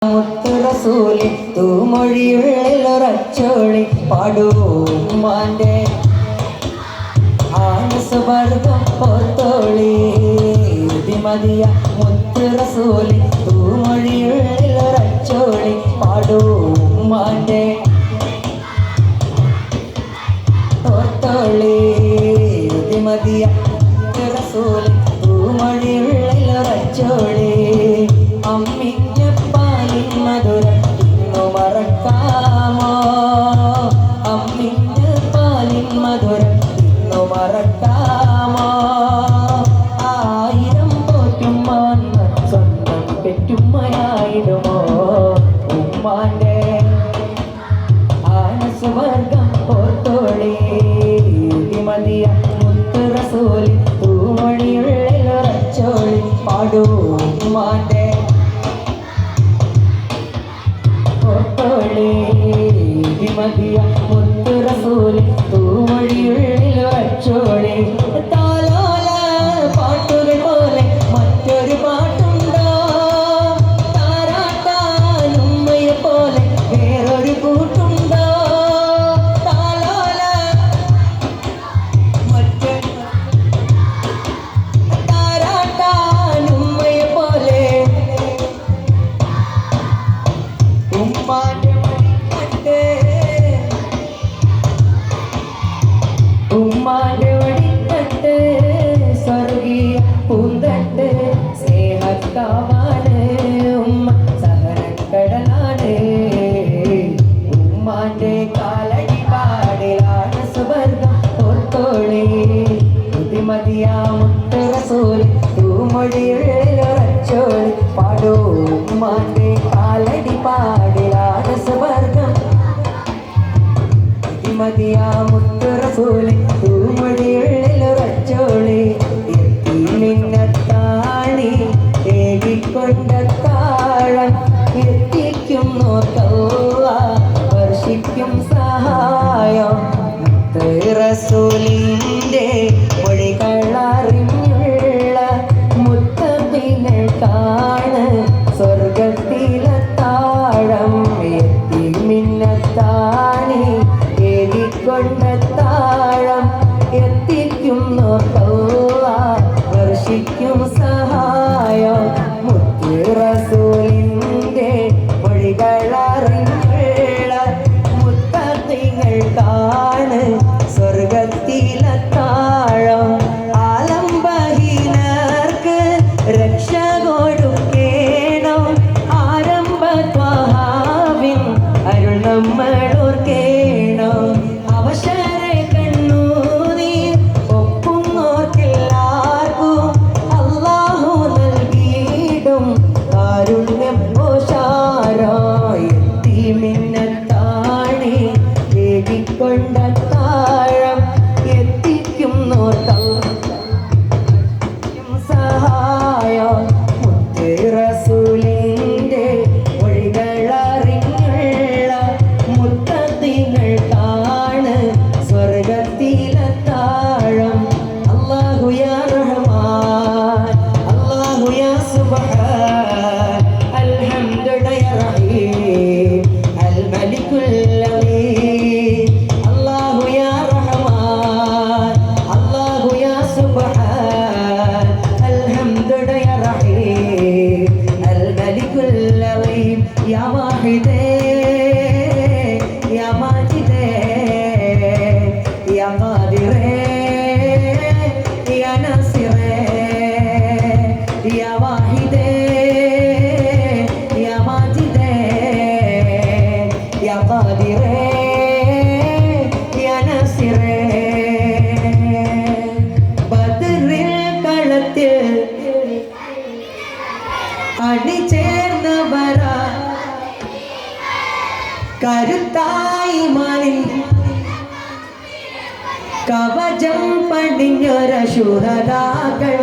മുത്തുറസൂലി തൂമൊഴിയുള്ളിലൊരച്ചോളി പാടുമാൻ്റെ ആനസുവർഗം പോത്തോളി മതിയ മുത്തുറസൂലി തൂമൊഴിയുള്ളിലൊരച്ചോളി പാടുമാൻ്റെ പോത്തോളി മതിയ മുത്തുറസൂലി തൂമൊഴിയുള്ളിലൊരച്ചോളി അമ്മിഞ്ഞ മധുരം ഇന്നു മറക്കാമോ അമ്മിഞ്ഞ പാലിൻ മധുരം ഇന്നു മറക്കാമോ ആയിരം പോറ്റുമ്മാൻ സ്വന്തം പെറ്റുമ്മയായിടുമോ ഉമ്മാന്റെ ആനസുവർഗം പോത്തോളി മതിയ മുത്തുറസൂലി തൂമൊഴിയുള്ളിലൊരച്ചോളി പാടൂ ഉമ്മാന്റെ മതിയ മുത്തുറസൂലി തൂമൊഴിയുള്ളിലൊരച്ചോളി താലോല പാട്ടുകൾ പോലെ മറ്റൊരു പാട്ടുണ്ടോ താരാട്ടാനുമ്മയെ പോലെ വേറൊരു കൂട്ടുണ്ടോ താലോല മറ്റൊരു താരാട്ടാനുമ്മയെ പോലെ ഉമ്മാന്റെ ഉമ്മാന്റെ വടിത്തട്ട് സ്വർഗീയ പൂന്തട്ട് സ്നേഹക്കാവാണ് ഉമ്മ സഹനക്കടലാണ് ഉമ്മാന്റെ കാലടി പാടിലാണ് സുവർഗം പോത്തോളി ബുദ്ധിമതിയാ മുത്തുറസൂലി തൂമൊഴിയുള്ളിലൊരച്ചോളി പാടൂ ഉമ്മാന്റെ കാലടി പാടിലാണ് സുവർഗം മതിയാ മുത്തുറസൂലി തൂമൊഴിയുള്ളിലൊരച്ചോളി എത്തി നിന്നത്താണി തേകിക്കൊണ്ട താഴം എത്തിക്കും നോക്കൗവ വർഷിക്കും സഹായം മുത്തുറസൂലിൻ്റെ മൊഴികളറിഞ്ഞുള്ള മുത്തബികൾക്കാണ് സ്വർഗത്തിലെ താഴം എത്തി മിന്നത്താണി കൊണ്ടത്താഴം എത്തിക്കും നോക്കൗവ വർഷിക്കും സഹായം മുത്തുറസൂലിൻ്റെ മൊഴികളറിഞ്ഞുള്ള മുത്തബികൾക്കാണ് സ്വർഗത്തിലെ താഴം ആലംബഹീനർക്ക് രക്ഷ കൊടുക്കേണം ആരംഭ ത്വഹാവിൻ അരുൾ നമ്മളോർക്കേണം അവശരെ കണ്ണൂനീർ ഒപ്പുന്നോർക്കെല്ലാവർക്കും അല്ലാഹു നൽകിയിടും കാരുണ്യപോഷാരായി എത്തി മിന്നത്താണി ഏകിക്കൊണ്ട താഴം എത്തിക്കും നോർക്കം സഹായം മുത്തുറസൂലിൻ്റെ മൊഴികളറിഞ്ഞുള്ള മുത്തബികൾക്കാണ് സ്വർഗത്തിലെ താഴം അല്ലാഹു യാ റഹ്മാൻ അല്ലാഹു യാ സുബ്ഹാൻ അൽഹംദുലില്ലാഹി യാ റഹീം അൽ മലികുൽ അലീം അല്ലാഹു യാ റഹ്മാൻ അല്ലാഹു യാ സുബ്ഹാൻ അൽഹംദുലില്ലാഹി യാ റഹീം അൽ മലികുൽ അലീം യാ വാഹിദേ യാ മാജിദേ യാ ഖാദിറേ യാ നാസിറേ യാ വാഹിദേ യാ മാജിദേ യാ ഖാദിറേ യാ നാസിറേ ബദറിൽ കളത്തിൽ അണിചേർന്നവരാ കരുത്തായി മാറി കവചം പണിഞ്ഞൊര ശൂരതാക്കൾ